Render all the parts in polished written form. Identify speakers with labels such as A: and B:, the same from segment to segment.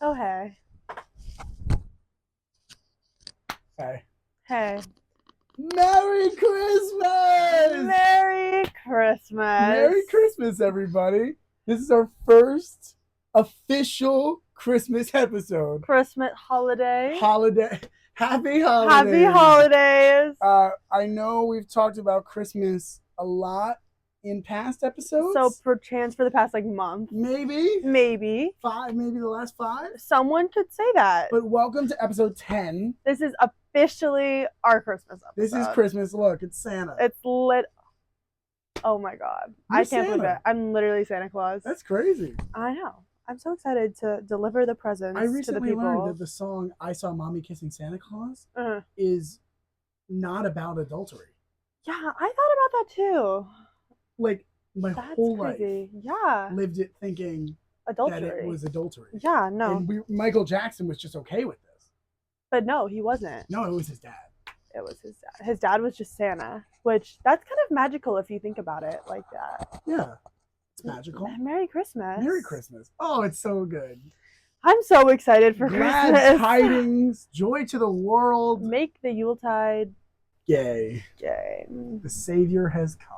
A: Oh, hey.
B: Hey.
A: Hey.
B: Merry Christmas!
A: Merry Christmas.
B: Merry Christmas, everybody. This is our first official Christmas episode.
A: Christmas holiday.
B: Happy holidays.
A: Happy holidays.
B: I know we've talked about Christmas a lot in past episodes.
A: So perchance for the past month.
B: Maybe.
A: Maybe.
B: 5, maybe the last 5.
A: Someone could say that.
B: But welcome to episode 10.
A: This is officially our Christmas episode.
B: This is Christmas. Look, it's Santa.
A: It's lit. Oh my God.
B: You're
A: I can't
B: Santa.
A: believe it. I'm literally Santa Claus.
B: That's crazy.
A: I know. I'm so excited to deliver the presents
B: I
A: to the
B: recently
A: people.
B: learned that the song I Saw Mommy Kissing Santa Claus is not about adultery.
A: Yeah, I thought about that too.
B: Like, my whole
A: crazy.
B: life
A: Yeah.
B: lived it thinking
A: adultery.
B: that it was adultery.
A: Yeah, no.
B: And Michael Jackson was just okay with this.
A: But no, he wasn't.
B: No, it was his dad.
A: It was his dad. His dad was just Santa, which that's kind of magical if you think about it like that.
B: Yeah. It's magical.
A: Merry Christmas.
B: Merry Christmas. Oh, it's so good.
A: I'm so excited for
B: Glad
A: Christmas.
B: tidings, joy to the world.
A: Make the Yuletide
B: Yay.
A: Yay.
B: The Savior has come.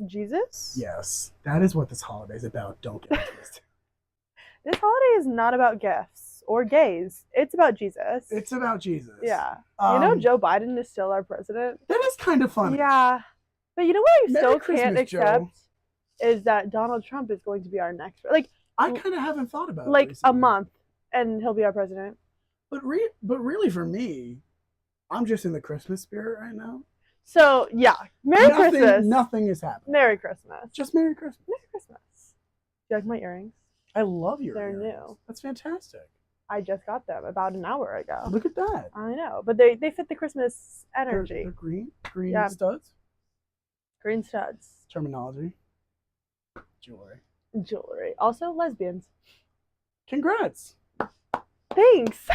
A: Jesus?
B: Yes. That is what this holiday is about. Don't get it twisted.
A: This holiday is not about gifts or gays. It's about Jesus.
B: It's about Jesus.
A: Yeah. You know Joe Biden is still our president?
B: That is kind of funny.
A: Yeah. But you know what I
B: Merry
A: still
B: Christmas,
A: can't accept?
B: Joe.
A: Is that Donald Trump is going to be our next...
B: I kind of haven't thought about it
A: recently.
B: a
A: month, and he'll be our president.
B: But really for me, I'm just in the Christmas spirit right now.
A: So, yeah. Merry Christmas.
B: Nothing is happening.
A: Merry Christmas.
B: Just Merry Christmas.
A: Merry Christmas. Do you like my earrings?
B: I love your
A: They're
B: earrings.
A: new.
B: That's fantastic.
A: I just got them about an hour ago.
B: Look at that.
A: I know, but they fit the Christmas energy.
B: They're green
A: Yeah.
B: studs.
A: Green studs.
B: Terminology.
A: Jewelry. Also lesbians.
B: Congrats.
A: Thanks.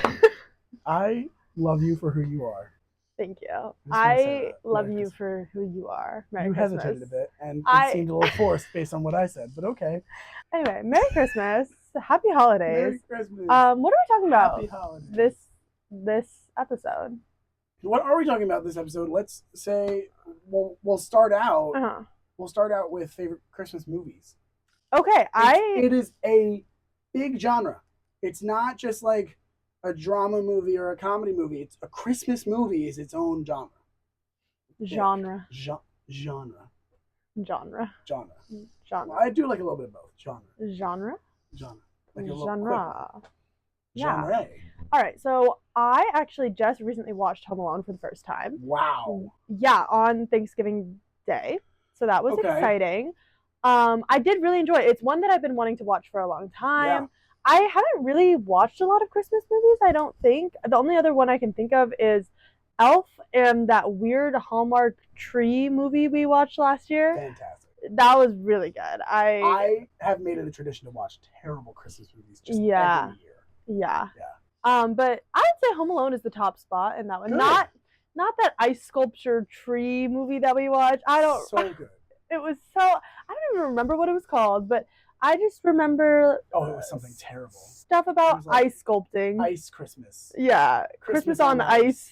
B: I love you for who you are.
A: Thank you.
B: I
A: love you for who you are. Merry
B: you
A: Christmas.
B: hesitated a bit, and it seemed a little forced based on what I said, but okay.
A: Anyway, Merry Christmas. Happy holidays.
B: Merry Christmas.
A: What are we talking about?
B: Happy holidays.
A: This episode?
B: What are we talking about this episode? Let's say we'll start out.
A: Uh-huh.
B: We'll start out with favorite Christmas movies.
A: Okay,
B: it is a big genre. It's not just like a drama movie or a comedy movie. It's a Christmas movie is its own genre.
A: Genre.
B: Genre.
A: Genre.
B: I do like a little bit of both. Genre. Like
A: genre. Yeah.
B: Genre.
A: All right, so I actually just recently watched Home Alone for the first time.
B: Wow.
A: Yeah, on Thanksgiving Day. So that was
B: Okay.
A: exciting. I did really enjoy it. It's one that I've been wanting to watch for a long time.
B: Yeah.
A: I haven't really watched a lot of Christmas movies, I don't think. The only other one I can think of is Elf and that weird Hallmark tree movie we watched last year.
B: Fantastic.
A: That was really good.
B: I have made it a tradition to watch terrible Christmas movies just every year.
A: Yeah. But I'd say Home Alone is the top spot in that one. Good. Not that ice sculpture tree movie that we watched.
B: So good.
A: It was so... I don't even remember what it was called, but I just remember...
B: Oh, it was something terrible.
A: Stuff about ice sculpting.
B: Ice Christmas.
A: Yeah. Christmas on ice.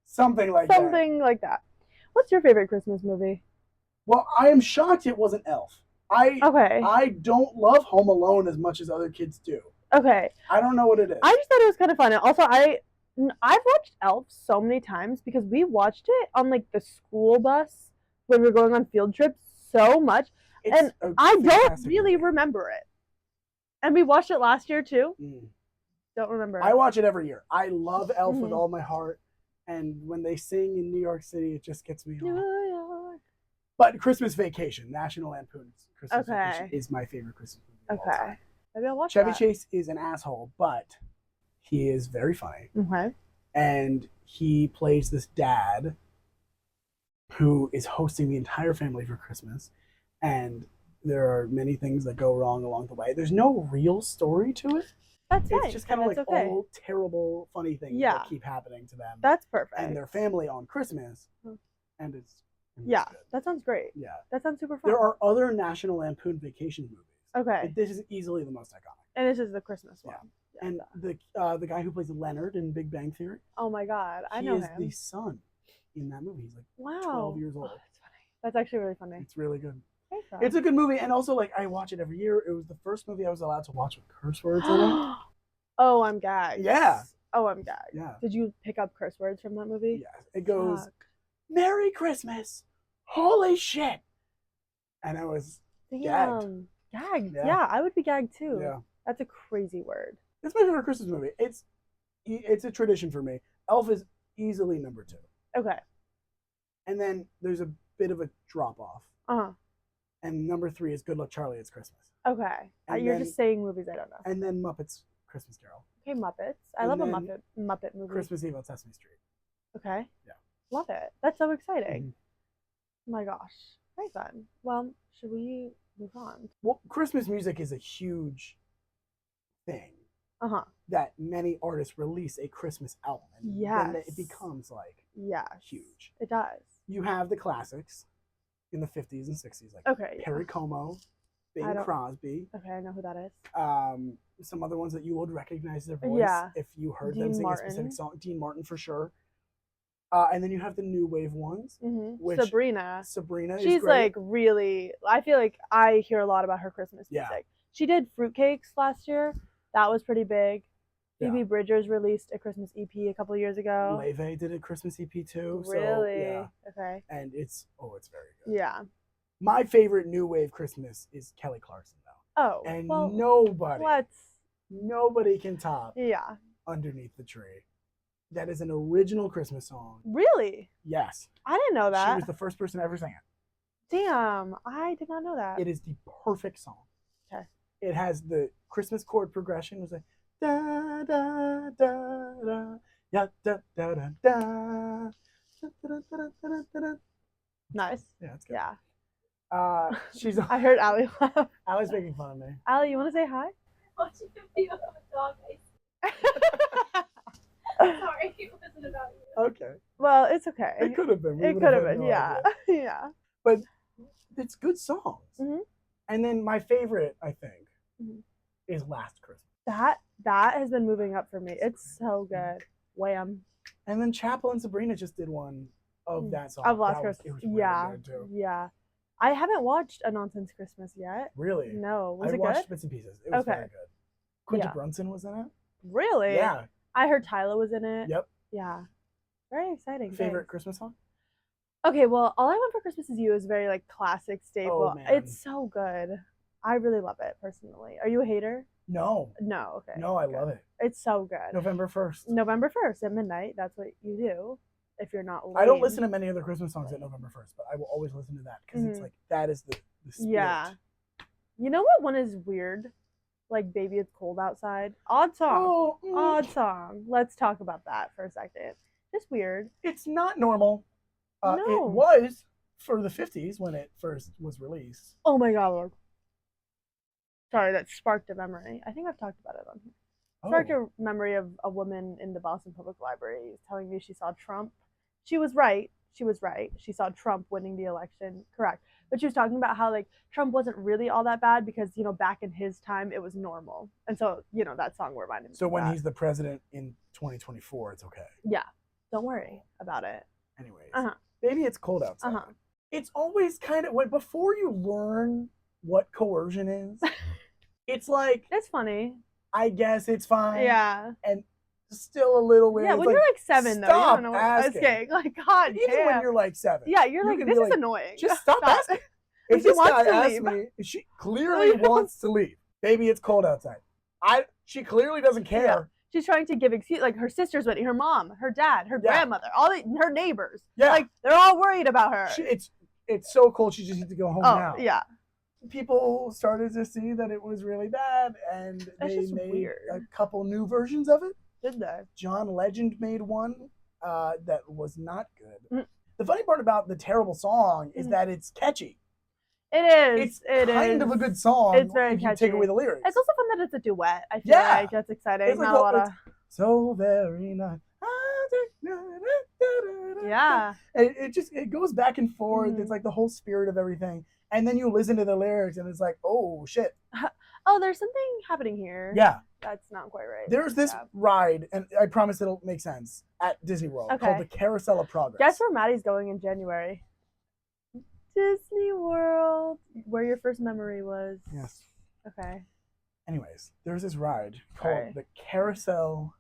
B: Something like
A: that. What's your favorite Christmas movie?
B: Well, I am shocked it wasn't Elf. I don't love Home Alone as much as other kids do.
A: Okay.
B: I don't know what it is.
A: I just thought it was kind of fun. And also, I've watched Elf so many times because we watched it on the school bus when we were going on field trips so much. And I don't really remember it. And we watched it last year too. Don't remember it.
B: I watch it every year. I love Elf with all my heart. And when they sing in New York City, it just gets me on.
A: New York.
B: But Christmas Vacation, National Lampoon's Christmas Vacation is my favorite Christmas movie.
A: Okay. Maybe I'll watch
B: Chevy Chase is an asshole, but he is very funny.
A: Okay.
B: And he plays this dad who is hosting the entire family for Christmas. And there are many things that go wrong along the way. There's no real story to it.
A: That's nice.
B: It's just kind of old, terrible, funny things that keep happening to them.
A: That's perfect.
B: And their family on Christmas. And it's
A: good. That sounds great.
B: Yeah.
A: That sounds super fun.
B: There are other National Lampoon Vacation movies.
A: Okay.
B: This is easily the most iconic.
A: And this is the Christmas one.
B: And the guy who plays Leonard in Big Bang Theory.
A: Oh my God, I know him.
B: He is the son in that movie. He's like 12 years old.
A: Oh, that's funny. That's actually really funny.
B: It's really good. It's a good movie, and also like I watch it every year. It was the first movie I was allowed to watch with curse words in it.
A: Oh, I'm gagged.
B: Yeah.
A: Oh, I'm gagged.
B: Yeah.
A: Did you pick up curse words from that movie?
B: Yeah. It goes, "Merry Christmas, holy shit," and I was gagged.
A: Gagged. Yeah, I would be gagged too.
B: Yeah.
A: That's a crazy word.
B: It's my favorite Christmas movie. It's a tradition for me. Elf is easily number 2.
A: Okay.
B: And then there's a bit of a drop off. And number 3 is Good Luck Charlie, It's Christmas.
A: Okay. You're just saying movies I don't know.
B: And then Muppets Christmas Carol.
A: Okay, Muppets. I love a Muppet movie.
B: Christmas Eve on Sesame Street.
A: Okay.
B: Yeah.
A: Love it. That's so exciting. Oh my gosh. Very fun. Well, should we move on?
B: Well, Christmas music is a huge thing. That many artists release a Christmas album. And then it becomes like huge.
A: It does.
B: You have the classics in the 50s and 60s, like Perry Como, Bing Crosby.
A: Okay, I know who that is.
B: Some other ones that you would recognize their voice if you heard them sing a specific song. Dean Martin for sure. And then you have the new wave ones. Which
A: Sabrina.
B: She's
A: great. Like really, I feel like I hear a lot about her Christmas music. She did Fruitcakes last year. That was pretty big. Phoebe Bridgers released a Christmas EP a couple of years ago.
B: Leve did a Christmas EP too.
A: Really?
B: So, yeah.
A: Okay.
B: And it's very good.
A: Yeah.
B: My favorite new wave Christmas is Kelly Clarkson though.
A: Oh.
B: And
A: well,
B: nobody can top Underneath the Tree. That is an original Christmas song.
A: Really?
B: Yes.
A: I didn't know that.
B: She was the first person to ever sing it.
A: Damn, I did not know that.
B: It is the perfect song.
A: Okay.
B: It has the Christmas chord progression. It was like da da da da ya da da da da.
A: Nice.
B: Yeah, it's good.
A: Yeah.
B: She's.
A: I heard Allie laugh.
B: Allie's making fun of me.
A: Allie, you want to say hi?
C: Watching a video of a dog. Sorry, it wasn't about you.
B: Okay.
A: Well, it's okay.
B: It could have been.
A: It could have been. Yeah. Yeah.
B: But it's good songs. And then my favorite, I think, is Last Christmas.
A: That has been moving up for me. It's so good. Wham.
B: And then Chapel and Sabrina just did one of that song.
A: Of Last Christmas.
B: It was really good too.
A: Yeah. I haven't watched A Nonsense Christmas yet.
B: Really?
A: No. Was it good?
B: I watched bits and pieces. It was very good. Quinta Brunson was in it.
A: Really?
B: Yeah.
A: I heard Tyler was in it.
B: Yep.
A: Yeah. Very exciting.
B: Favorite Christmas song?
A: Okay, well, All I Want for Christmas Is You is very like classic staple.
B: Oh, man.
A: It's so good. I really love it personally. Are you a hater?
B: No.
A: No, okay.
B: No, I love it.
A: It's so good.
B: November 1st.
A: November 1st at midnight. That's what you do if you're not lame.
B: I don't listen to many other Christmas songs at November 1st, but I will always listen to that because it's like that is the spirit.
A: Yeah. You know what one is weird? Like Baby It's Cold Outside. Odd song. Odd song. Let's talk about that for a second. Just weird.
B: It's not normal.
A: No.
B: It was for the 50s when it first was released.
A: Oh my god. Sorry, that sparked a memory. I think I've talked about it on here. Sparked a memory of a woman in the Boston Public Library telling me she saw Trump. She was right. She saw Trump winning the election. Correct. But she was talking about how like Trump wasn't really all that bad because, you know, back in his time it was normal. And so, you know, that song reminded me.
B: So when he's the president in 2024, it's okay.
A: Yeah. Don't worry about it.
B: Anyways. Maybe It's Cold Outside. It's always kind of before you learn what coercion is, it's like
A: it's funny.
B: I guess it's fine.
A: Yeah.
B: And still a little weird.
A: Yeah, when you're like 7 though, you don't know what
B: asking.
A: Like God
B: Even
A: damn.
B: when you're like 7.
A: Yeah, you're like, this is annoying.
B: Just stop asking. If this guy asks me, she clearly wants to leave. Baby, it's cold outside. She clearly doesn't care.
A: Yeah. She's trying to give excuse, like her sister's wedding, her mom, her dad, her grandmother, her neighbors.
B: Yeah.
A: Like they're all worried about her.
B: It's so cold. She just needs to go home now.
A: Yeah.
B: People started to see that it was really bad, and they made a couple new versions of it.
A: Did they?
B: John Legend made one that was not good. The funny part about the terrible song is that it's catchy.
A: It is.
B: It's kind of a good song.
A: It's very catchy.
B: You take away the lyrics.
A: It's also fun that it's a duet. I feel like that's exciting.
B: It's
A: not a lot of.
B: So very nice.
A: Yeah.
B: It goes back and forth. It's like the whole spirit of everything. And then you listen to the lyrics and it's like, oh shit.
A: oh, there's something happening here.
B: Yeah.
A: That's not quite right.
B: There's this ride, and I promise it'll make sense, at Disney World called the Carousel of Progress.
A: Guess where Maddie's going in January? Disney World, where your first memory was.
B: Yes.
A: Okay.
B: Anyways, there's this ride called the Carousel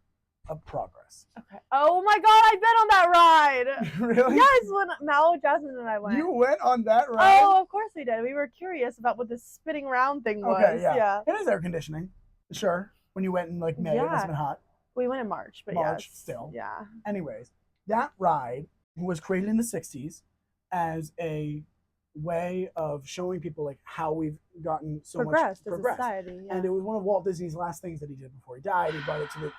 B: of Progress.
A: Okay. Oh my God, I've been on that ride.
B: Really?
A: Yes, when Mal, Jasmine, and I went.
B: You went on that ride?
A: Oh, of course we did. We were curious about what this spinning round thing was.
B: Okay, yeah. It is air conditioning. Sure. When you went in like May, it must have been hot.
A: We went in March, but
B: March
A: yes.
B: still.
A: Yeah.
B: Anyways, that ride was created in the 60s as a way of showing people like how we've gotten so
A: progressed
B: much
A: as a society. Yeah.
B: And it was one of Walt Disney's last things that he did before he died. He brought it to the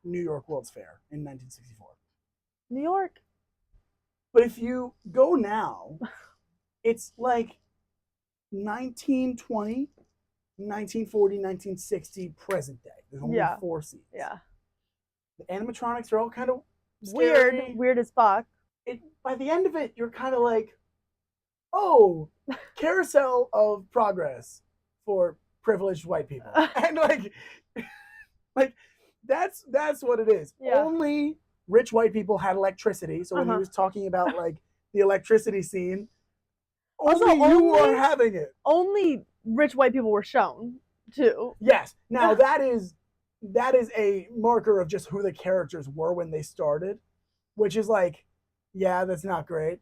B: New York World's Fair in 1964.
A: New York.
B: But if you go now, it's like 1920, 1940, 1960, present day. There's only 4 scenes.
A: Yeah.
B: The animatronics are all kind of scary.
A: Weird as fuck.
B: By the end of it, you're kind of like, oh, Carousel of Progress for privileged white people. And like that's what it is.
A: Yeah.
B: Only rich white people had electricity. So when he was talking about like the electricity scene, only you were having it.
A: Only rich white people were shown too.
B: Yes. Now that is a marker of just who the characters were when they started, which is like, yeah, that's not great.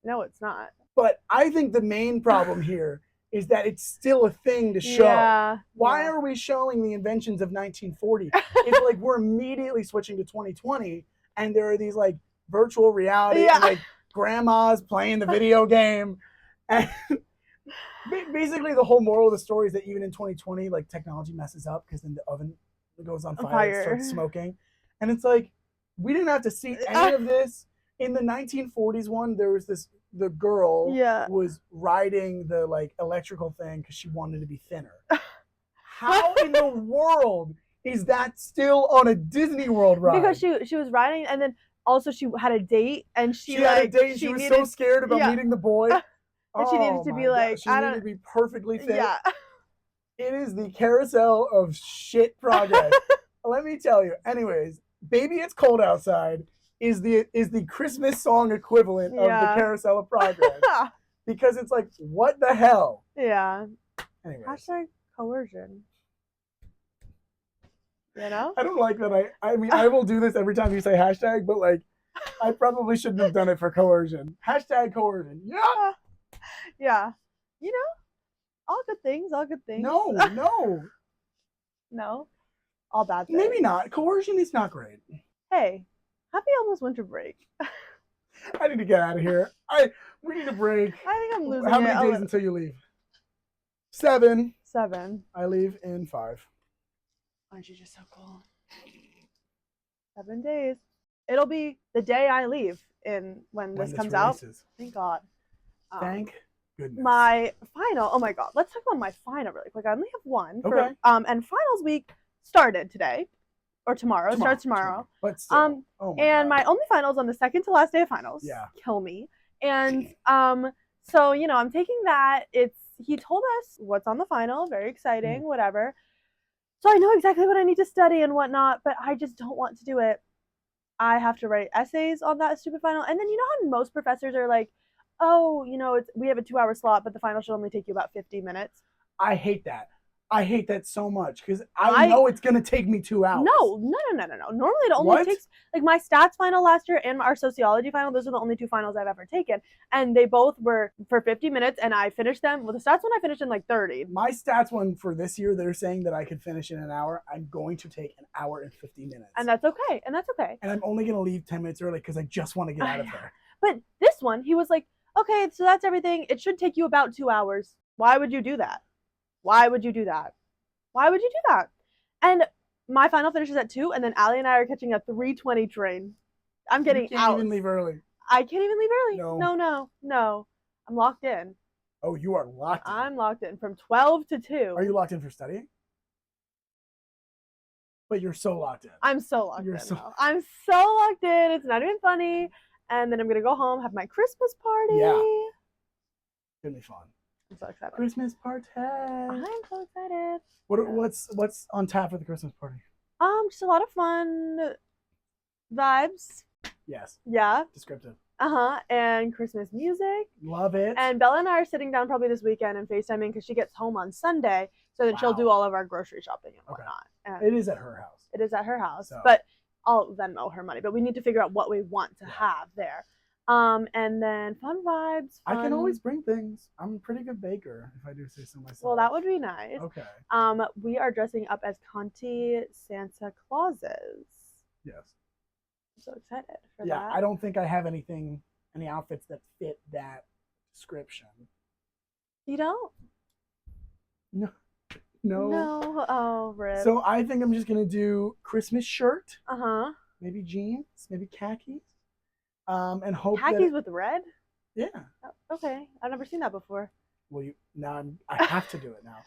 A: No, it's not.
B: But I think the main problem here is that it's still a thing to show.
A: Yeah.
B: Why are we showing the inventions of 1940? It's like we're immediately switching to 2020, and there are these like virtual reality and like grandmas playing the video game. And basically the whole moral of the story is that even in 2020, like technology messes up because then the oven goes on fire and starts smoking. And it's like, we didn't have to see any of this. In the 1940s one, there was the girl was riding the like electrical thing because she wanted to be thinner. How in the world is that still on a Disney World ride?
A: Because she was riding, and then also she had a date, and she
B: had a date. She was so scared about meeting the boy.
A: And she needed to be like,
B: she needed to be perfectly fit.
A: Yeah.
B: It is the carousel of shit progress. Let me tell you. Anyways, Baby It's Cold Outside is the Christmas song equivalent of the Carousel of Progress. Because it's like, what the hell?
A: Yeah.
B: Anyways.
A: Hashtag coercion. You know?
B: I don't like that. I mean, I will do this every time you say hashtag, but like, I probably shouldn't have done it for coercion. Hashtag coercion. Yeah.
A: Yeah. You know? All good things.
B: No.
A: No? All bad things.
B: Maybe not. Coercion is not great.
A: Hey, happy almost winter break.
B: I need to get out of here. We need a break.
A: I think I'm losing
B: How many days until you leave? 7.
A: 7.
B: I leave in 5.
A: Aren't you just so cool? 7 days. It'll be the day I leave when this comes out. Thank God.
B: Thank goodness.
A: My final. Oh my God. Let's talk about my final really quick. I only have one.
B: Okay.
A: And finals week started today. Or tomorrow. It starts tomorrow.
B: But still.
A: My only finals on the second to last day of finals.
B: Yeah.
A: Kill me. And so, you know, I'm taking that. He told us what's on the final. Very exciting, whatever. So I know exactly what I need to study and whatnot, but I just don't want to do it. I have to write essays on that stupid final. And then you know how most professors are like, oh, you know, we have a 2-hour slot, but the final should only take you about 50 minutes.
B: I hate that. I hate that so much because I know it's going to take me 2 hours.
A: No. Normally it only takes, like my stats final last year and our sociology final, those are the only 2 finals I've ever taken. And they both were for 50 minutes and I finished them. Well, the stats one I finished in like 30.
B: My stats one for this year, they're saying that I could finish in an hour. I'm going to take an hour and 50 minutes.
A: And that's okay. And I'm
B: only going to leave 10 minutes early because I just want to get out of there.
A: But this one, he was like, okay, so that's everything. It should take you about 2 hours. Why would you do that? And my final finishes at 2, and then Allie and I are catching a 3:20 train. I'm getting out.
B: You can't even leave early.
A: I can't even leave early.
B: No.
A: I'm locked in.
B: Oh, you are locked in.
A: I'm locked in from 12 to 2.
B: Are you locked in for studying? But you're so locked in.
A: I'm so locked in. I'm so locked in. It's not even funny. And then I'm going to go home, have my Christmas party.
B: Yeah. It's going to be fun.
A: I'm so excited.
B: Christmas party.
A: I'm so excited.
B: What's on tap for the Christmas party?
A: Just a lot of fun vibes.
B: Yes.
A: Yeah.
B: Descriptive.
A: And Christmas music.
B: Love it.
A: And Bella and I are sitting down probably this weekend and FaceTiming because she gets home on Sunday, so that she'll do all of our grocery shopping and whatnot. And
B: it is at her house.
A: It is at her house,
B: so.
A: But I'll Venmo her money. But we need to figure out what we want to have there. And then fun vibes.
B: I can always bring things. I'm a pretty good baker, if I do say so myself.
A: Well, that would be nice.
B: Okay.
A: We are dressing up as Conti Santa Clauses.
B: Yes.
A: I'm so excited for that.
B: Yeah, I don't think I have any outfits that fit that description.
A: You don't?
B: No.
A: No. Oh, rip.
B: So I think I'm just gonna do Christmas shirt.
A: Maybe
B: jeans, maybe khakis. And hope
A: khakis with red.
B: Yeah.
A: Oh, okay, I've never seen that before.
B: Well, I have to do it now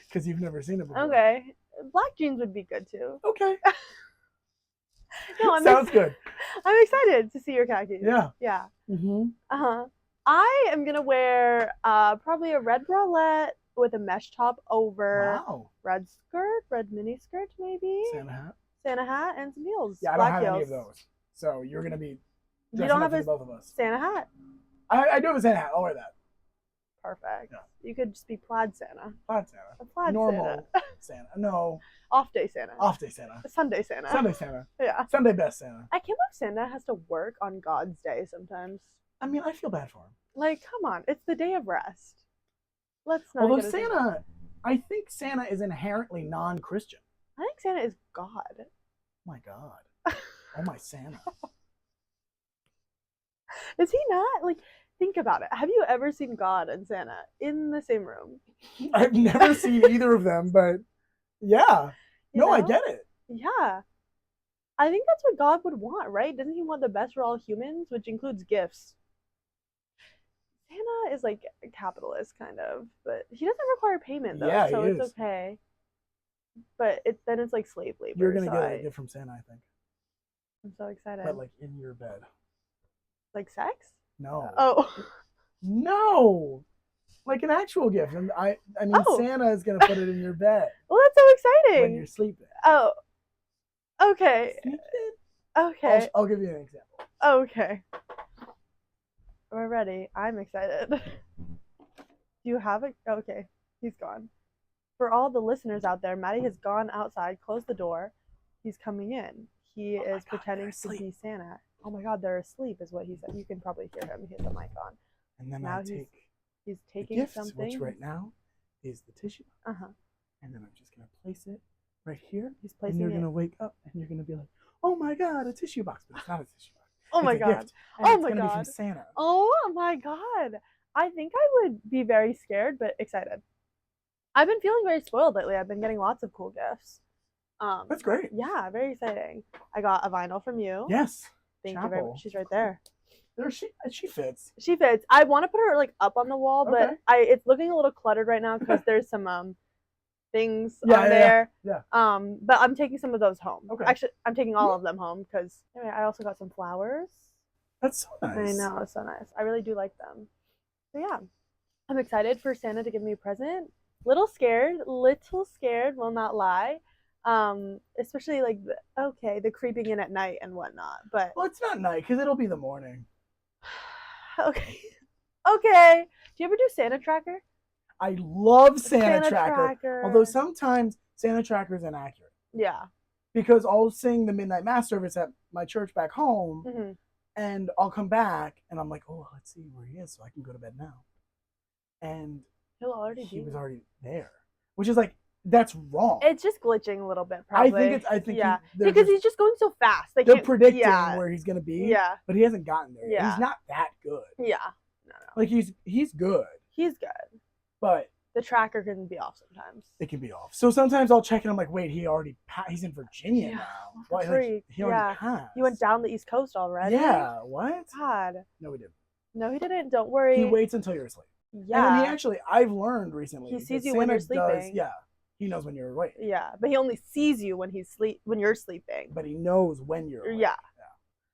B: because you've never seen it before.
A: Okay, black jeans would be good too.
B: Okay.
A: No,
B: sounds good.
A: I'm excited to see your khakis.
B: Yeah.
A: Yeah. I am gonna wear probably a red bralette with a mesh top over.
B: Wow.
A: Red mini skirt maybe. Santa hat and some heels.
B: Yeah, I don't have any of those. So you're gonna be.
A: You don't have a
B: both of us.
A: Santa hat?
B: I do have a Santa hat. I'll wear that.
A: Perfect.
B: Yeah.
A: You could just be plaid Santa.
B: Plaid Santa.
A: A plaid
B: Normal Santa. No.
A: Off day Santa.
B: Off day Santa.
A: Sunday Santa.
B: Sunday Santa.
A: Yeah.
B: Sunday best Santa.
A: I can't believe Santa has to work on God's day sometimes.
B: I mean, I feel bad for him.
A: Like, come on. It's the day of rest. Let's not.
B: Although I think Santa is inherently non-Christian.
A: I think Santa is God.
B: Oh my God. Oh my Santa.
A: Is he not? Like, think about it. Have you ever seen God and Santa in the same room?
B: I've never seen either of them, but yeah. I get it.
A: Yeah. I think that's what God would want, right? Doesn't he want the best for all humans, which includes gifts? Santa is like a capitalist, kind of, but he doesn't require payment, though,
B: yeah,
A: so it's okay. But then it's like slave labor.
B: You're going to get a gift from Santa, I think.
A: I'm so excited.
B: But like in your bed.
A: Like sex?
B: No.
A: Oh.
B: No. Like an actual gift. And I mean, Santa is going to put it in your bed.
A: Well, that's so exciting.
B: When you're sleeping.
A: Oh. Okay. Okay.
B: I'll give you an example.
A: Okay. We're ready. I'm excited. Do you have it? Okay. He's gone. For all the listeners out there, Matty has gone outside, closed the door. He's coming in. He is pretending to be Santa. Oh my God, they're asleep, is what he said. You can probably hear him. He has the mic on.
B: And then
A: now he's taking
B: the gifts,
A: something.
B: which right now is the tissue. And then I'm just gonna place it right here.
A: He's placing
B: and you're gonna wake up and you're gonna be like, "Oh my God, a tissue box!" But it's not a tissue box.
A: Oh my God!
B: Oh my God! It's gonna be from Santa.
A: Oh my God! I think I would be very scared, but excited. I've been feeling very spoiled lately. I've been getting lots of cool gifts.
B: That's great.
A: Yeah, very exciting. I got a vinyl from you.
B: Yes.
A: Thank you very much. She's right there.
B: She fits.
A: She fits. I want to put her like up on the wall, but it's looking a little cluttered right now because there's some things on there.
B: Yeah.
A: But I'm taking some of those home.
B: Okay.
A: Actually, I'm taking all of them home because anyway, I also got some flowers.
B: That's so nice.
A: I know, it's so nice. I really do like them. So yeah, I'm excited for Santa to give me a present. Little scared, will not lie. Especially like the creeping in at night and whatnot. But
B: well, it's not night because it'll be the morning.
A: Okay. Do you ever do Santa Tracker?
B: I love Santa Tracker. Although sometimes Santa Tracker is inaccurate.
A: Yeah.
B: Because I'll sing the midnight mass service at my church back home, and I'll come back and I'm like, oh, let's see where he is so I can go to bed now. And he was already there, which is like, that's wrong.
A: It's just glitching a little bit, probably.
B: I think
A: yeah, because he's just going so fast.
B: They're predicting where he's gonna be.
A: Yeah,
B: but he hasn't gotten there.
A: Yeah,
B: he's not that good.
A: Yeah, no.
B: Like he's good.
A: He's good,
B: but
A: the tracker can be off sometimes.
B: It can be off. So sometimes I'll check and I'm like, wait, he's in Virginia now.
A: What? Like, he already passed. He went down the East Coast already.
B: Yeah. What?
A: God.
B: No, he didn't.
A: No, he didn't. Don't worry.
B: He waits until you're asleep.
A: Yeah.
B: And then I've learned recently.
A: He sees you when you're sleeping.
B: He knows when you're awake.
A: Yeah, but he only sees you when you're sleeping.
B: But he knows when you're awake.
A: Yeah.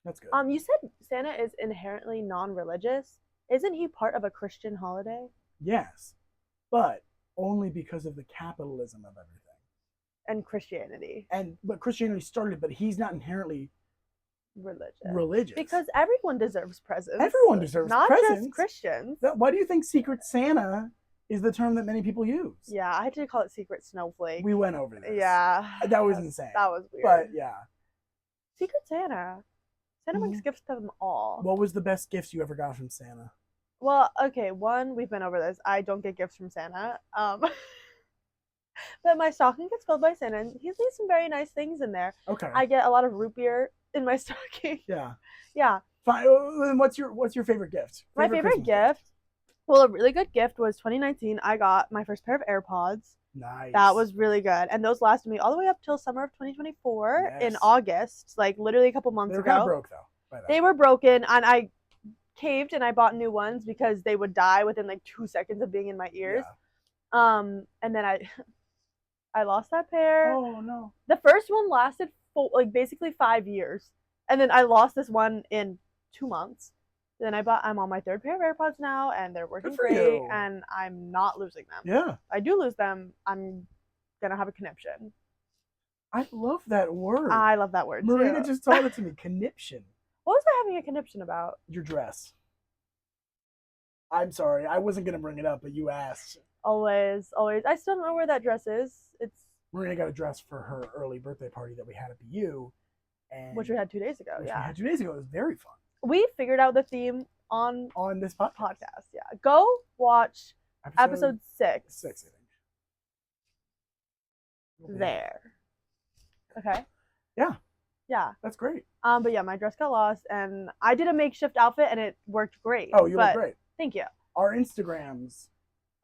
B: That's good.
A: You said Santa is inherently non-religious. Isn't he part of a Christian holiday?
B: Yes. but only because of the capitalism of everything.
A: And Christianity.
B: But Christianity started, but he's not inherently religious.
A: Because everyone deserves presents.
B: Everyone deserves presents.
A: Not just Christians.
B: Why do you think Secret Santa is the term that many people use?
A: Yeah, I had to call it Secret Snowflake.
B: We went over this.
A: Yeah.
B: That was insane.
A: That was weird.
B: But yeah.
A: Secret Santa. Santa makes gifts to them all.
B: What was the best gifts you ever got from Santa?
A: Well, okay, one, we've been over this. I don't get gifts from Santa. But my stocking gets filled by Santa, and he leaves some very nice things in there.
B: Okay.
A: I get a lot of root beer in my stocking.
B: Yeah.
A: Yeah.
B: Fine. What's your favorite gift?
A: My favorite gift? Well, a really good gift was 2019. I got my first pair of AirPods.
B: Nice.
A: That was really good. And those lasted me all the way up till summer of 2024 in August, like literally a couple months ago.
B: They were kind of broke, though. By then.
A: They were broken, and I caved and I bought new ones because they would die within like 2 seconds of being in my ears. Yeah. And then I lost that pair.
B: Oh no.
A: The first one lasted basically 5 years. And then I lost this one in 2 months. Then I'm on my third pair of AirPods now, and they're working great, and I'm not losing them.
B: Yeah.
A: I do lose them, I'm gonna have a conniption.
B: I love that word.
A: I love that word
B: Marina
A: too.
B: just taught it to me. Conniption.
A: What was I having a conniption about?
B: Your dress. I'm sorry, I wasn't gonna bring it up, but you asked.
A: Always. I still don't know where that dress is.
B: Marina got a dress for her early birthday party that we had at BU, and
A: which we had 2 days ago.
B: We had 2 days ago. It was very fun.
A: We figured out the theme on
B: this podcast.
A: Yeah, go watch episode 6.
B: 6, I think.
A: There. Okay.
B: Yeah.
A: Yeah.
B: That's great.
A: But yeah, my dress got lost, and I did a makeshift outfit, and it worked great.
B: Oh, you look great.
A: Thank you.
B: Our Instagrams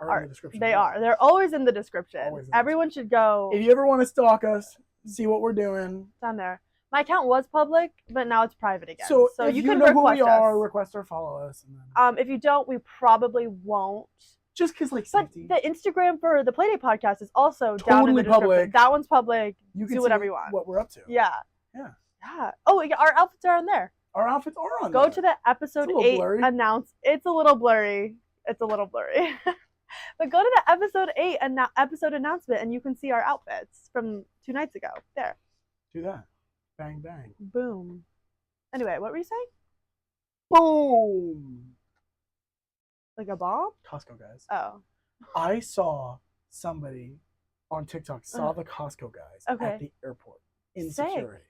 B: are in the description.
A: They are. They're always in the description. Everyone should go.
B: If you ever want to stalk us, see what we're doing.
A: It's on there. My account was public, but now it's private again.
B: So
A: you
B: can
A: know
B: who we are, request or follow us. And
A: then... if you don't, we probably won't.
B: Just because, like,
A: safety. But the Instagram for the Playdate podcast is also down in the description.
B: Public.
A: That one's public.
B: You can
A: do whatever you want.
B: What we're up to.
A: Yeah.
B: Yeah.
A: Yeah. Oh, our outfits are on there.
B: Our outfits are on
A: there.
B: Go
A: to the episode 8 announce. It's a little blurry. But go to the episode 8 episode announcement, and you can see our outfits from 2 nights ago. There.
B: Do that. Bang, bang.
A: Boom. Anyway, what were you saying?
B: Boom.
A: Like a bomb?
B: Costco guys.
A: Oh.
B: I saw somebody on TikTok saw the Costco guys at the airport in security.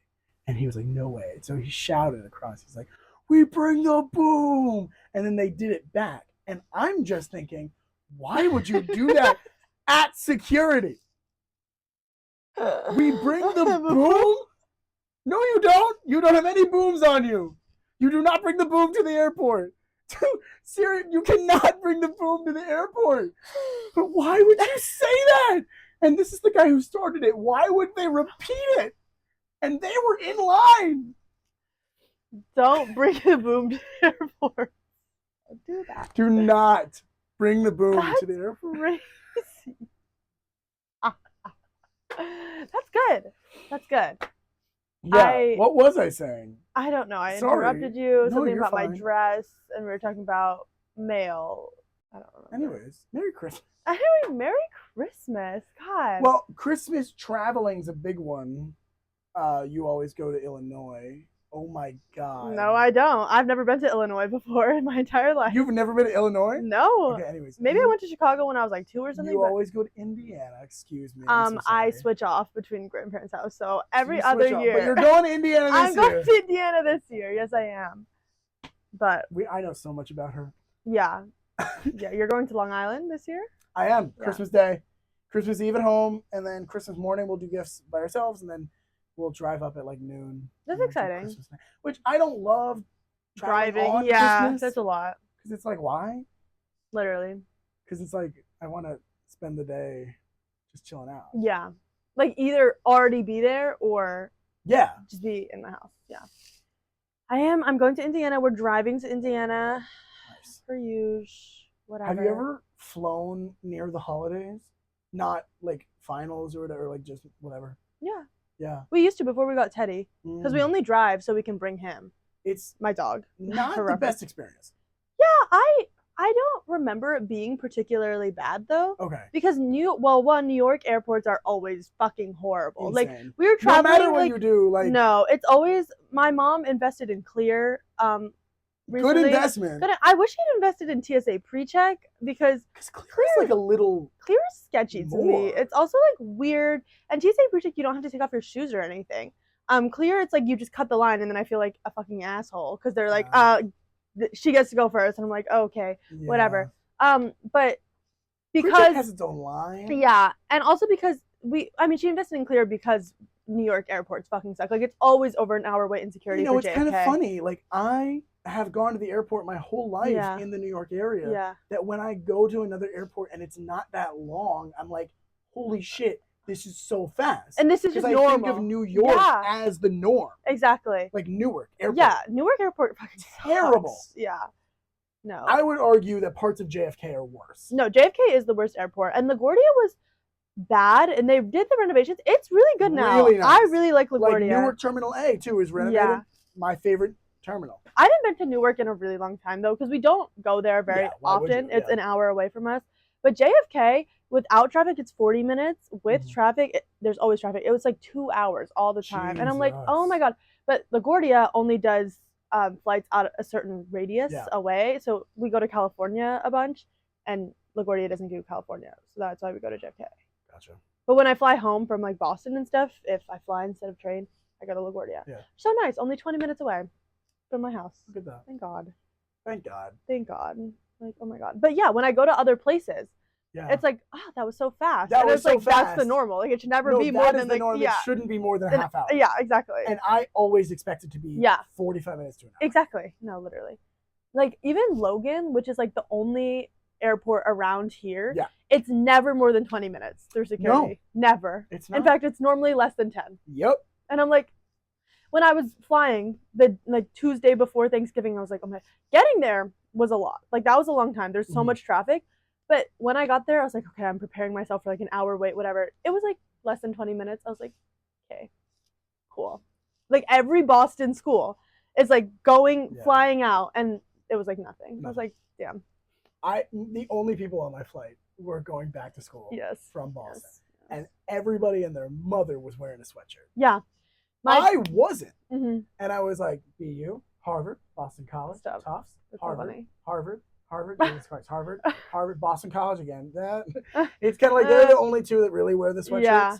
B: And he was like, no way. So he shouted across. He's like, we bring the boom. And then they did it back. And I'm just thinking, why would you do that at security? We bring the boom? No, you don't. You don't have any booms on you. You do not bring the boom to the airport. Siri, you cannot bring the boom to the airport. But why would you say that? And this is the guy who started it. Why would they repeat it? And they were in line.
A: Don't bring the boom to the airport. Don't do that.
B: Do not bring the boom to the airport.
A: Crazy. That's good. That's good.
B: Yeah. What was I saying?
A: I don't know. I interrupted you. Something about
B: fine.
A: My dress, and we were talking about mail. I don't remember.
B: Anyways, Merry Christmas.
A: Anyway, Merry Christmas. God.
B: Well, Christmas traveling's a big one. You always go to Illinois. Oh my God.
A: No, I don't. I've never been to Illinois before in my entire life.
B: You've never been to Illinois?
A: No.
B: Okay, anyways.
A: Maybe I went to Chicago when I was like 2 or something.
B: You always go to Indiana. Excuse me. So
A: I switch off between grandparents' house, so every other year.
B: But you're going to Indiana this year.
A: I'm going to Indiana this year. Yes, I am. But
B: I know so much about her.
A: Yeah. Yeah, you're going to Long Island this year?
B: I am. Yeah. Christmas Day. Christmas Eve at home, and then Christmas morning we'll do gifts by ourselves, and then we'll drive up at like noon.
A: That's exciting.
B: Which I don't love
A: driving.
B: On
A: yeah,
B: Christmas,
A: that's a lot.
B: Because it's like, why?
A: Literally.
B: Because it's like, I want to spend the day just chilling out.
A: Yeah. Like either already be there or just be in the house. Yeah. I'm going to Indiana. We're driving to Indiana. Nice. For you. Whatever.
B: Have you ever flown near the holidays? Not like finals or whatever, like just whatever.
A: Yeah.
B: Yeah.
A: We used to before we got Teddy. Because we only drive so we can bring him.
B: It's
A: my dog.
B: Not the best experience.
A: Yeah, I don't remember it being particularly bad though.
B: Okay.
A: Because New York airports are always fucking horrible.
B: Insane.
A: Like we were traveling.
B: No matter what you do, like
A: no, it's always my mom invested in Clear. Recently.
B: Good investment.
A: I wish he'd invested in TSA pre-check because
B: Clear's like a little
A: Clear is sketchy to me. It's also like weird. And TSA pre-check, you don't have to take off your shoes or anything. Clear, it's like you just cut the line, and then I feel like a fucking asshole because they're like, she gets to go first, and I'm like, oh, okay, whatever. But because
B: pre-check has its own line.
A: Yeah, and also because she invested in Clear because New York airports fucking suck. Like it's always over an hour wait in security.
B: You know,
A: for
B: it's
A: JFK.
B: kind of funny. Like I have gone to the airport my whole life in the New York area.
A: Yeah.
B: That when I go to another airport and it's not that long, I'm like, holy shit, this is so fast.
A: And this is just normal.
B: I think of New York as the norm.
A: Exactly.
B: Like Newark Airport.
A: Yeah, Newark Airport fucking
B: terrible.
A: Sucks. Yeah. No.
B: I would argue that parts of JFK are worse.
A: No, JFK is the worst airport. And LaGuardia was bad, and they did the renovations. It's really good now.
B: Really nice.
A: I really like LaGuardia.
B: Like Newark Terminal A, too, is renovated. Yeah. My favorite terminal.
A: I haven't been to Newark in a really long time, though, because we don't go there very often. It's an hour away from us. But JFK, without traffic, it's 40 minutes. With traffic, there's always traffic. It was like 2 hours all the time. Jesus. And I'm like, oh my God. But LaGuardia only does flights out a certain radius away. So we go to California a bunch, and LaGuardia doesn't do California. So that's why we go to JFK.
B: Gotcha.
A: But when I fly home from like Boston and stuff, if I fly instead of train, I go to LaGuardia. Yeah. So nice. Only 20 minutes away from my house.
B: Look at that.
A: Thank God.
B: Thank God.
A: Thank God. Like, oh my God. But yeah, when I go to other places, it's like, oh, that was so fast.
B: That
A: and
B: was
A: it's
B: so
A: like,
B: fast.
A: That's the normal. Like, it should never be more than like,
B: norm. It shouldn't be more than a half hour.
A: Yeah, exactly.
B: And I always expect it to be 45 minutes to an hour.
A: Exactly. No, literally. Like, even Logan, which is like the only airport around here, it's never more than 20 minutes through security. No. Never. It's not. In fact, it's normally less than 10.
B: Yep.
A: And I'm like, when I was flying the Tuesday before Thanksgiving, I was like, oh my, getting there was a lot. Like that was a long time. There's so much traffic. But when I got there, I was like, okay, I'm preparing myself for like an hour wait, whatever. It was like less than 20 minutes. I was like, okay, cool. Like every Boston school is like flying out, and it was like nothing. I was like, damn.
B: The only people on my flight were going back to school from Boston. Yes. And everybody and their mother was wearing a sweatshirt.
A: Yeah.
B: I wasn't. And I was like, BU, Harvard, Boston College, Tufts, Harvard, Harvard, Jesus Christ, Harvard, Boston College again. It's kind of like they're the only two that really wear the sweatshirts. Yeah.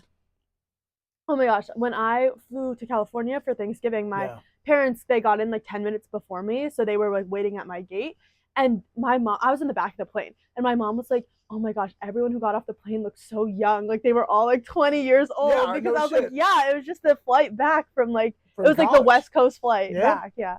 A: Oh my gosh. When I flew to California for Thanksgiving, my parents, they got in like 10 minutes before me. So they were like waiting at my gate. And my mom, I was in the back of the plane. And my mom was like, oh my gosh, everyone who got off the plane looked so young. Like they were all like 20 years old. Because I was like, it was just the flight back from like, it was college. Like the West Coast flight back. Yeah.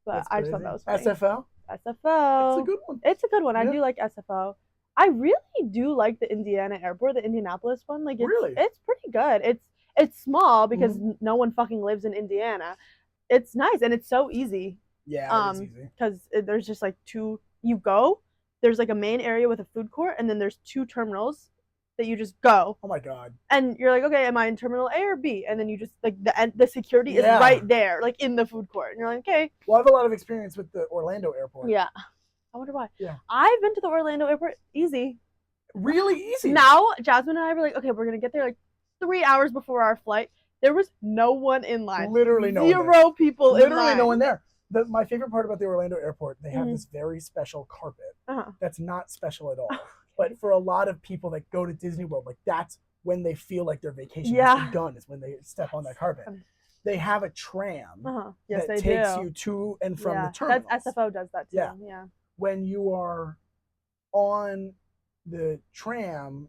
A: But I just thought that was funny.
B: SFO?
A: SFO.
B: It's a good one.
A: It's a good one. I do like SFO. I really do like the Indiana airport, the Indianapolis one. Like it's pretty good. It's small because no one fucking lives in Indiana. It's nice and it's so easy.
B: Yeah, it's easy.
A: Because there's just like there's like a main area with a food court, and then there's 2 terminals that you just go.
B: Oh my God.
A: And you're like, okay, am I in terminal A or B? And then you just like the security is right there, like in the food court. And you're like, okay.
B: Well, I have a lot of experience with the Orlando airport.
A: Yeah. I wonder why.
B: Yeah.
A: I've been to the Orlando airport. Easy.
B: Really easy.
A: Now, Jasmine and I were like, okay, we're going to get there like 3 hours before our flight. There was no one in line.
B: Literally no one there.
A: 0 people in line.
B: Literally no one there. My favorite part about the Orlando airport, they have this very special carpet that's not special at all. But for a lot of people that go to Disney World, like that's when they feel like their vacation has begun, is when they step on that carpet. They have a tram that takes you to and from the terminals.
A: SFO does that too. Yeah.
B: When you are on the tram,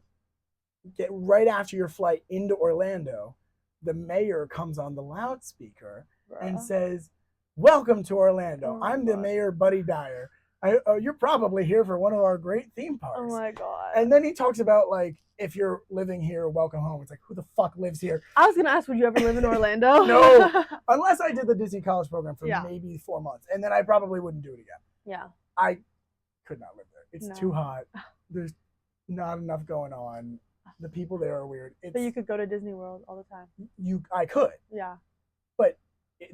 B: get right after your flight into Orlando, the mayor comes on the loudspeaker and says, "Welcome to Orlando. I'm the mayor, Buddy Dyer. You're probably here for one of our great theme parks."
A: Oh my God.
B: And then he talks about like, if you're living here, welcome home. It's like, who the fuck lives here?
A: I was gonna ask, would you ever live in Orlando?
B: No, unless I did the Disney College program for maybe 4 months, and then I probably wouldn't do it again.
A: Yeah.
B: I could not live there. It's too hot. There's not enough going on. The people there are weird.
A: But you could go to Disney World all the time.
B: I could.
A: Yeah.
B: But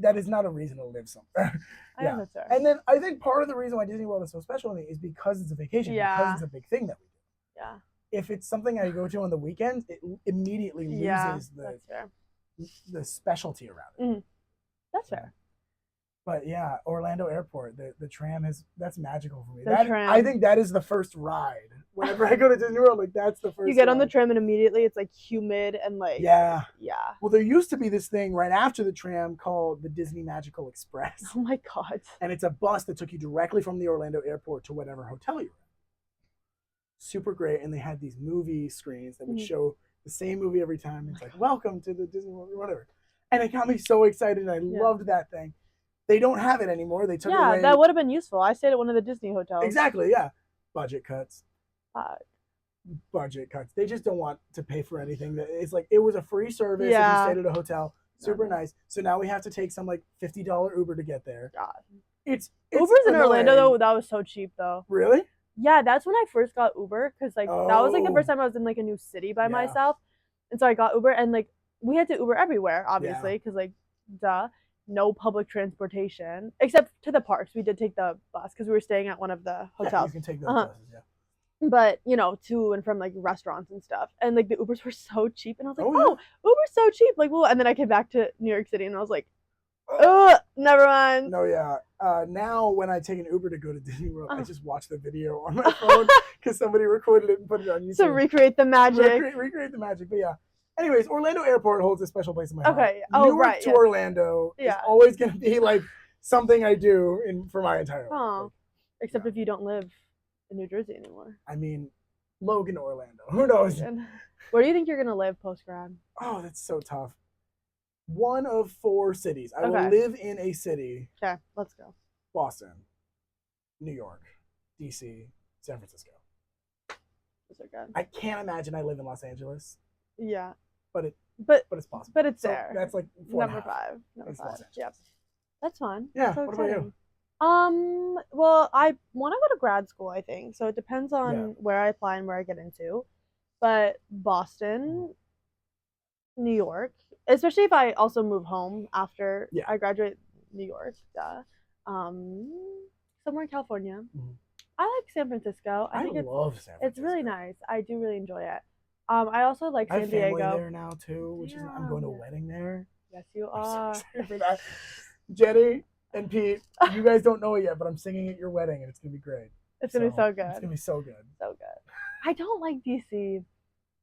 B: that is not a reason to live somewhere.
A: I know that's fair.
B: And then I think part of the reason why Disney World is so special to me is because it's a vacation, because it's a big thing that we do.
A: Yeah.
B: If it's something I go to on the weekends, it immediately loses the specialty around it.
A: Mm-hmm. That's fair.
B: But yeah, Orlando Airport, the tram that's magical for me.
A: Tram.
B: I think that is the first ride. Whenever I go to Disney World, like that's the first.
A: You get
B: ride.
A: on the tram and immediately it's like humid and like
B: yeah.
A: Well,
B: there used to be this thing right after the tram called the Disney Magical Express.
A: Oh my god!
B: And it's a bus that took you directly from the Orlando Airport to whatever hotel you're in. Super great, and they had these movie screens that would show the same movie every time. It's like welcome to the Disney World or whatever, and it got me so excited. And I loved that thing. They don't have it anymore. They took it away.
A: Yeah, that would have been useful. I stayed at one of the Disney hotels.
B: Exactly, yeah. Budget cuts. Budget cuts. They just don't want to pay for anything. It's like it was a free service if you stayed at a hotel. Super nice. So now we have to take some like $50 Uber to get there.
A: God.
B: It's
A: Uber's in Orlando though. That was so cheap though.
B: Really?
A: Yeah, that's when I first got Uber because like that was like the first time I was in like a new city by myself, and so I got Uber and like we had to Uber everywhere obviously because like duh. No public transportation except to the parks. We did take the bus because we were staying at one of the hotels.
B: Yeah, you can take those buses,
A: But to and from like restaurants and stuff, and like the Ubers were so cheap, and I was like, oh Uber's so cheap, like well. And then I came back to New York City, and I was like, never mind.
B: No, yeah. Now when I take an Uber to go to Disney World, I just watch the video on my phone because somebody recorded it and put it on YouTube.
A: To recreate the magic.
B: Recreate the magic, but yeah. Anyways, Orlando Airport holds a special place in my heart.
A: Okay.
B: Newark to Orlando is always going to be like something I do for my entire life.
A: Oh, except if you don't live in New Jersey anymore.
B: I mean, Logan to Orlando. Who knows?
A: Where do you think you're going to live post-grad?
B: Oh, that's so tough. One of 4 cities. I will live in a city.
A: Okay, let's go.
B: Boston, New York, DC, San Francisco.
A: Those are good.
B: I can't imagine I live in Los Angeles.
A: Yeah.
B: But it's possible.
A: But it's there.
B: That's like
A: number 5. Yep. That's fun.
B: Yeah.
A: So
B: what about you?
A: Well, I want to go to grad school, I think. So it depends on where I apply and where I get into. But Boston, New York, especially if I also move home after I graduate New York. Somewhere in California. Mm-hmm. I like San Francisco. I think
B: love San Francisco.
A: It's really nice. I do really enjoy it. I also like San Diego.
B: I have family there now too, which is I'm going to a wedding there.
A: Yes, you are.
B: I'm so excited for that. Jenny and Pete, you guys don't know it yet, but I'm singing at your wedding, and it's gonna be great.
A: It's gonna be so good.
B: It's gonna be so good.
A: So good. I don't like DC.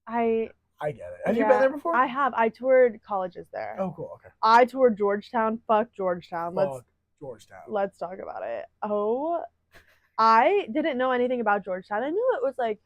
B: I get it. Have you been there before?
A: I have. I toured colleges there.
B: Oh, cool. Okay.
A: I toured Georgetown. Fuck Georgetown.
B: Georgetown.
A: Let's talk about it. Oh, I didn't know anything about Georgetown. I knew it was like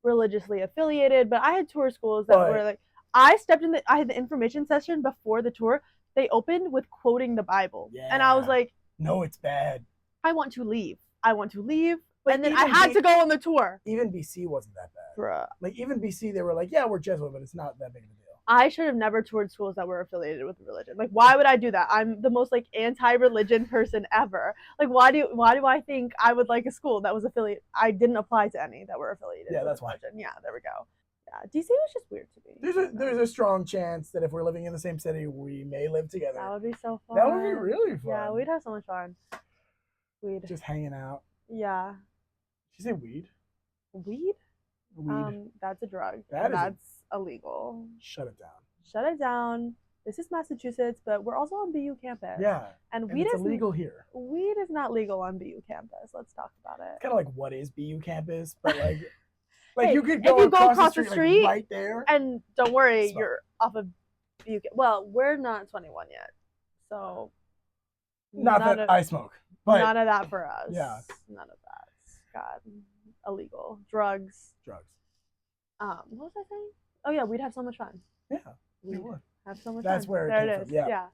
A: religiously affiliated, but I had tour schools that were like, I had the information session before the tour. They opened with quoting the Bible. Yeah. And I was like,
B: no, it's bad.
A: I want to leave. But and then I had to go on the tour.
B: Even BC wasn't that bad.
A: Bruh.
B: Like even BC, they were like, yeah, we're Jesuit, but it's not that big of a deal.
A: I should have never toured schools that were affiliated with religion. Like, why would I do that? I'm the most like anti-religion person ever. Like, why do I think I would like a school that was affiliated? I didn't apply to any that were affiliated.
B: Yeah, that's why.
A: Yeah, there we go. Yeah, DC was just weird to me.
B: There's a strong chance that if we're living in the same city, we may live together.
A: That would be so fun.
B: That would be really fun.
A: Yeah, we'd have so much fun.
B: Just hanging out.
A: Yeah.
B: Did you say weed?
A: Weed? That's a drug. That's illegal.
B: Shut it down.
A: Shut it down. This is Massachusetts, but we're also on BU campus.
B: Yeah.
A: And weed
B: is illegal here.
A: Weed is not legal on BU campus. Let's talk about it.
B: Kind of like what is BU campus, but like hey, you could
A: go across the street
B: like right there.
A: And don't worry, you're off of BU. Well, we're not 21 yet, so
B: not that I smoke. But
A: none of that for us.
B: Yeah.
A: None of that. God, illegal drugs. What was I saying? Oh yeah, we'd have so much fun.
B: Yeah, we would
A: have so much
B: That's
A: fun.
B: where
A: it is. Yeah.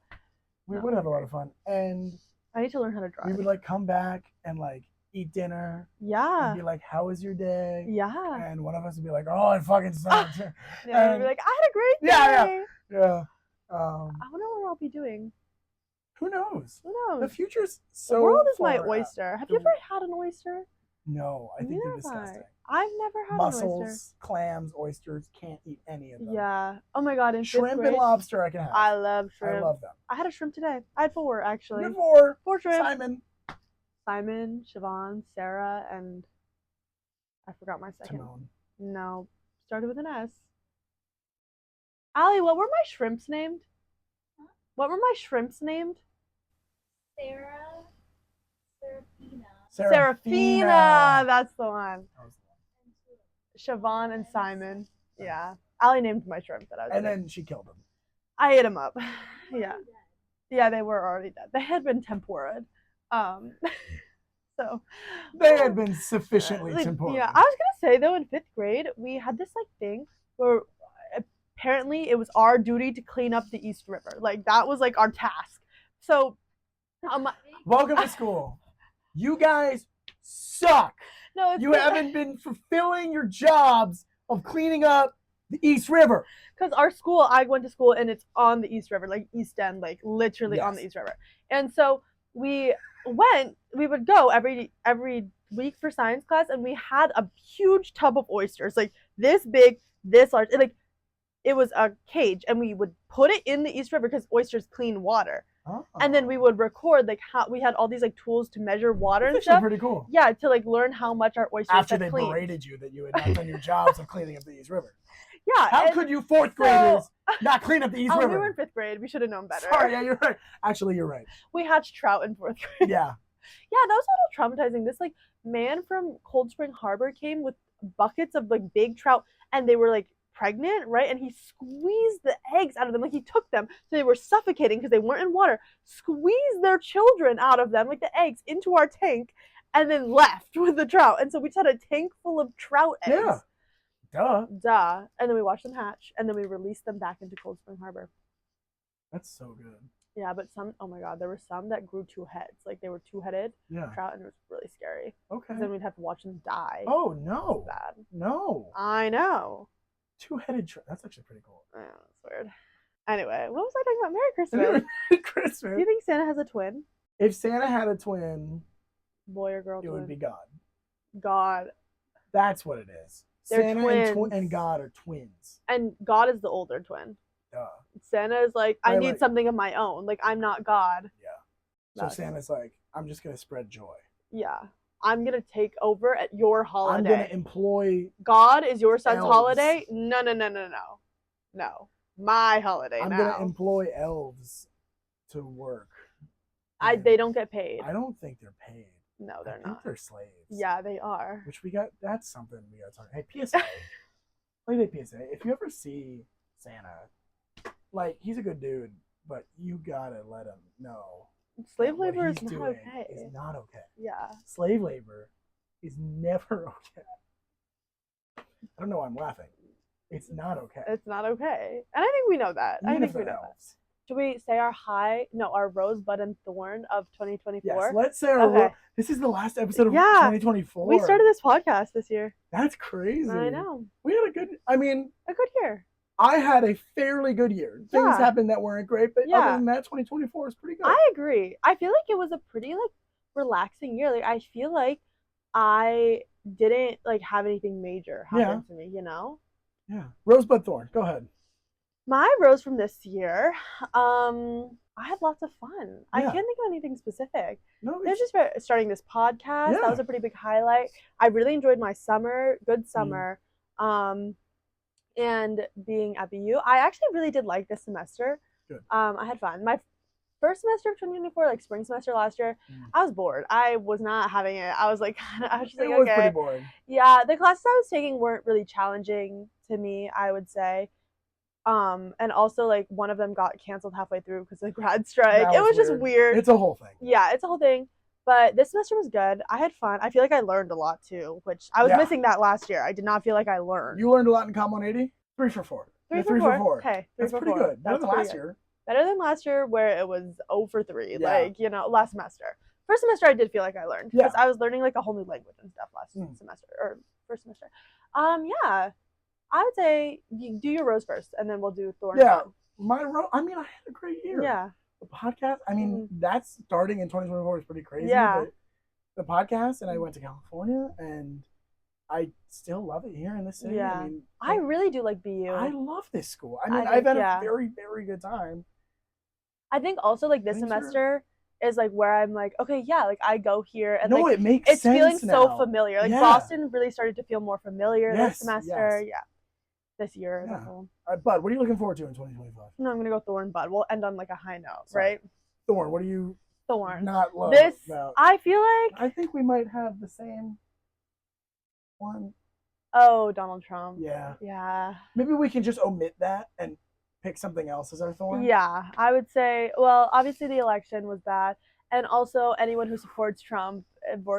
B: We would have a lot of fun, and
A: I need to learn how to drive.
B: We would like come back and like eat dinner.
A: Yeah.
B: And be like, "How was your day?"
A: Yeah.
B: And one of us would be like, "Oh, it fucking sucked."
A: Yeah. We'd be like, "I had a great day."
B: Yeah.
A: I wonder what I'll be doing.
B: Who knows?
A: Who knows?
B: The future's so.
A: The world is my oyster. Have you ever had an oyster?
B: No, I think
A: Neither
B: they're
A: have
B: disgusting.
A: I've never had an oyster.
B: Mussels, clams, oysters, can't eat any of them.
A: Yeah. Oh my god, in
B: Shrimp
A: fifth grade,
B: and lobster I can have.
A: I love shrimp.
B: I love them.
A: I had a shrimp today. I had 4 actually.
B: Number 4.
A: 4 shrimp.
B: Simon,
A: Siobhan, Sarah, and I forgot my second.
B: Timon.
A: No, started with an S. Allie, what were my shrimps named?
C: Huh?
A: What were my shrimps named?
C: Sarah, Serafina.
A: Serafina, that's the one.
B: That was the one.
A: Siobhan and Simon. Yeah. Allie named my shrimp that I was
B: And
A: eating.
B: then she killed him.
A: I ate them up. Yeah. Yeah, they were already dead. They had been tempura'd. So
B: They had been sufficiently tempura.
A: Yeah, I was gonna say though, in 5th grade, we had this like thing where apparently it was our duty to clean up the East River. Like that was like our task. So
B: welcome to school. You guys suck.
A: No,
B: You haven't been fulfilling your jobs of cleaning up the East River.
A: Because our school, I went to school and it's on the East River, like East End, like literally on the East River. And so we would go every week for science class, and we had a huge tub of oysters, like this big, this large. Like it was a cage, and we would put it in the East River because oysters clean water.
B: Oh.
A: And then we would record like how we had all these like tools to measure water
B: That's
A: and stuff.
B: pretty cool.
A: Yeah, to like learn how much our oysters
B: After
A: had
B: they
A: cleaned.
B: berated you that you had not done your jobs of cleaning up the East River.
A: Yeah.
B: How could you 4th graders not clean up the East River?
A: We were in 5th grade. We should have known better.
B: Sorry, yeah, you're right. Actually, you're right.
A: We hatched trout in 4th grade.
B: Yeah.
A: Yeah, that was a little traumatizing. This like man from Cold Spring Harbor came with buckets of like big trout, and they were like pregnant, right? And he squeezed the eggs out of them. Like he took them, so they were suffocating because they weren't in water. Squeezed their children out of them, like the eggs, into our tank, and then left with the trout. And so we just had a tank full of trout eggs.
B: Yeah.
A: Duh. And then we watched them hatch, and then we released them back into Cold Spring Harbor.
B: That's so good.
A: Yeah, but some, oh my god, there were some that grew 2 heads. Like they were 2-headed trout, and it was really scary.
B: Okay.
A: Then we'd have to watch them die.
B: Oh, no.
A: Bad.
B: No.
A: I know.
B: 2-headed trout. That's actually pretty cool.
A: Yeah, that's weird. Anyway, what was I talking about? Merry Christmas.
B: Merry Christmas.
A: Do you think Santa has a twin?
B: If Santa had a twin,
A: Boy or girl
B: it
A: twin?
B: would be God.
A: God.
B: That's what it is.
A: They're
B: Santa
A: twins.
B: and God are twins.
A: And God is the older twin.
B: Duh.
A: Santa is like, I need
B: like-
A: something of my own. Like, I'm not God.
B: Yeah. So Santa's like, I'm just going to spread joy.
A: Yeah. I'm going to take over at your holiday.
B: I'm going to employ...
A: God is your son's
B: elves.
A: holiday? No. No. My holiday
B: I'm
A: now.
B: going to employ elves to work.
A: They don't get paid.
B: I don't think they're paid.
A: No,
B: I
A: they're
B: think
A: not.
B: they're slaves.
A: Yeah, they are.
B: Which that's something we got to talk. Hey, PSA. Playdate PSA. If you ever see Santa, like, he's a good dude, but you got to let him know.
A: Slave
B: what
A: labor is
B: he's
A: not
B: doing
A: okay.
B: Is not okay.
A: Yeah.
B: Slave labor is never okay. I don't know why I'm laughing. It's not okay.
A: It's not okay. And I think we know that.
B: Even
A: I think
B: if
A: we
B: they're
A: know that.
B: elves.
A: Should we say our rosebud and thorn of 2024?
B: Yes, let's say this is the last episode of
A: Yeah.
B: 2024.
A: We started this podcast this year.
B: That's crazy.
A: I know.
B: We had a good
A: year.
B: I had a fairly good year. Things
A: Yeah.
B: happened that weren't great, but
A: Yeah.
B: other than that, 2024 is pretty good.
A: I agree. I feel like it was a pretty like relaxing year. Like I feel like I didn't like have anything major happen to me, you know?
B: Yeah. Rosebud Thorn, go ahead.
A: My rose from this year, I had lots of fun. I can't think of anything specific.
B: No,
A: It was just starting this podcast.
B: Yeah.
A: That was a pretty big highlight. I really enjoyed my summer, good summer, and being at BU. I actually really did like this semester.
B: Good.
A: I had fun. My first semester of 2024, like spring semester last year, I was bored. I was not having it. I was like,
B: it was pretty boring.
A: Yeah, the classes I was taking weren't really challenging to me, I would say. And also like one of them got canceled halfway through because of the grad strike. It was just weird.
B: It's a whole thing.
A: Yeah, it's a whole thing. But this semester was good. I had fun. I feel like I learned a lot too, which I was missing that last year. I did not feel like I learned.
B: You learned a lot in Com 180? 3 for 4.
A: 3 for 4. Okay, 3
B: That's
A: for
B: pretty
A: 4.
B: good. Better than last year.
A: Better than last year where it was 0 for 3.
B: Yeah.
A: Like, you know, last semester. First semester I did feel like I learned. Because I was learning like a whole new language and stuff last semester. Or first semester. Yeah. I would say you do your rose first and then we'll do thorn.
B: Yeah. My rose, I mean, I had a great year.
A: Yeah.
B: The podcast, I mean, that's starting in 2024 is pretty crazy.
A: Yeah.
B: But the podcast, and I went to California, and I still love it here in the city.
A: Yeah.
B: I mean,
A: I really do like BU.
B: I love this school. I mean,
A: I
B: I've
A: think,
B: had a very, very good time.
A: I think also like this
B: Things are-
A: semester is like where I'm like, okay, yeah, like I go here and
B: No,
A: like
B: it makes
A: it's
B: sense
A: feeling
B: now.
A: so familiar. Like
B: Yeah.
A: Boston really started to feel more familiar
B: Yes,
A: this semester.
B: yes.
A: Yeah. This year.
B: Yeah.
A: The whole...
B: Bud, what are you looking forward to in 2025?
A: No, I'm gonna go Thorn Bud. We'll end on like a high note,
B: Sorry.
A: right?
B: Thorn, what are you
A: Thorn.
B: not love
A: This
B: about?
A: I feel like
B: I think we might have the same one.
A: oh, Donald Trump.
B: Yeah.
A: Yeah.
B: Maybe we can just omit that and pick something else as our thorn.
A: Yeah. I would say, well, obviously the election was bad. And also anyone who supports Trump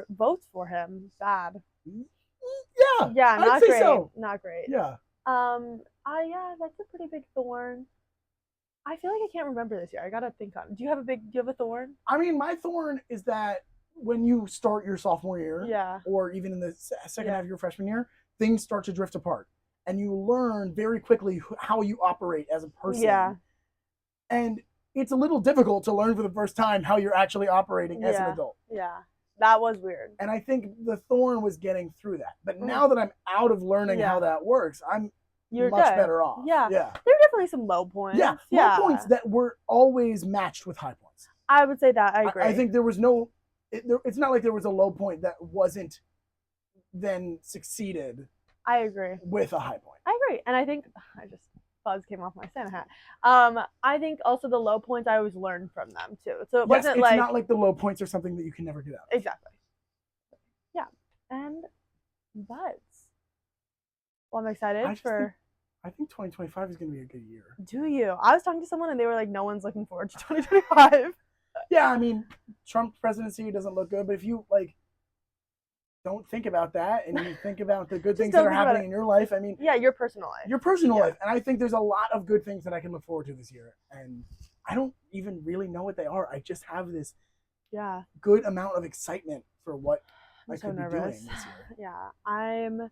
A: votes for him. Bad.
B: Yeah.
A: Yeah,
B: I'd
A: not
B: say
A: great.
B: so.
A: Not great.
B: Yeah.
A: Yeah, that's a pretty big thorn. I feel like I can't remember this year. I gotta think on it. Do you have a thorn?
B: I mean, my thorn is that when you start your sophomore year,
A: Yeah.
B: or even in the second half of your freshman year, things start to drift apart, and you learn very quickly how you operate as a person.
A: Yeah.
B: And it's a little difficult to learn for the first time how you're actually operating as an adult.
A: Yeah. That was weird.
B: And I think the thorn was getting through that. But now that I'm out of learning how that works, I'm much better off.
A: Yeah.
B: Yeah.
A: There are definitely some low points.
B: Yeah. Low points that were always matched with high points.
A: I would say that. I agree.
B: I think there was no, it's not like there was a low point that wasn't then succeeded.
A: I agree.
B: With a high point.
A: I agree. And I think, buzz came off my Santa hat. I think also the low points I always learned from them too. So it wasn't
B: it's
A: like.
B: It's not like the low points are something that you can never get out of.
A: Exactly. Yeah. And buds. Well, I'm excited
B: I think 2025 is going to be a good year.
A: Do you? I was talking to someone and they were like, no one's looking forward to 2025.
B: Yeah, I mean, Trump's presidency doesn't look good, but if you like don't think about that and you think about the good things that are happening in your life, I mean,
A: yeah, your personal life.
B: Your personal life. And I think there's a lot of good things that I can look forward to this year. And I don't even really know what they are. I just have this good amount of excitement for what I could be doing this year.
A: Yeah, I'm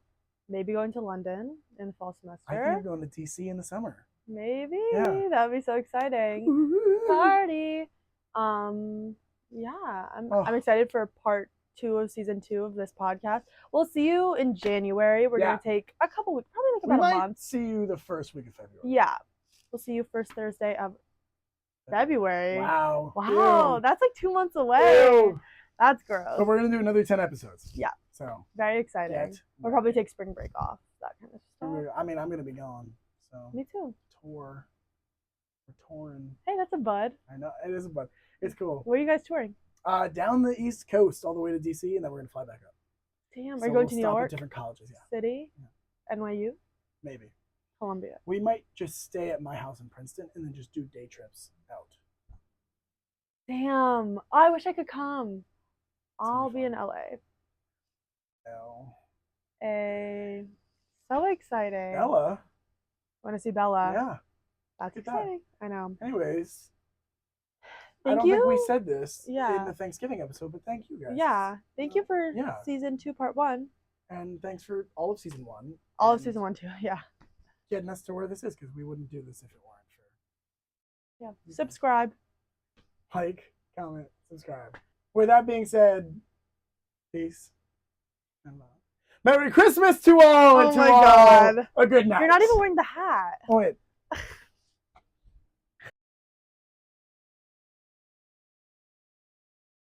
A: maybe going to London in the fall semester.
B: I think you're going to DC in the summer.
A: Maybe. Yeah. That would be so exciting. Party. Yeah, I'm excited for part 2 of season 2 of this podcast. We'll see you in January. We're going to take a couple weeks, probably like about a month.
B: See you the first week of February.
A: Yeah. We'll see you first Thursday of February.
B: Wow.
A: Ew. That's like 2 months away. Ew. That's gross.
B: But we're going to do another 10 episodes.
A: Yeah.
B: So.
A: Very exciting. We'll probably take spring break off. That kind of stuff.
B: I mean, I'm going to be gone. So.
A: Me too.
B: We're touring.
A: Hey, that's a bud.
B: I know. It is a bud. It's cool.
A: Where are you guys touring?
B: Down the East Coast all the way to DC, and then we're going to fly back up.
A: Damn. Are you going to New York?
B: At different colleges, yeah.
A: City? Yeah. NYU?
B: Maybe.
A: Columbia.
B: We might just stay at my house in Princeton and then just do day trips out.
A: Damn. Oh, I wish I could come. I'll be in LA. So exciting.
B: Bella?
A: Want to see Bella?
B: Yeah.
A: That's exciting. I know.
B: Anyways.
A: I don't
B: think we said this in the Thanksgiving episode, but thank you guys.
A: Yeah. Thank you for season 2, part 1.
B: And thanks for all of season 1.
A: All of season 1 too, yeah.
B: Getting us to where this is, because we wouldn't do this if it weren't for.
A: Yeah. Subscribe.
B: Like, comment, subscribe. With that being said, peace and love. Merry Christmas to all!
A: Oh my God.
B: A good night.
A: You're not even wearing the hat.
B: Oh, wait.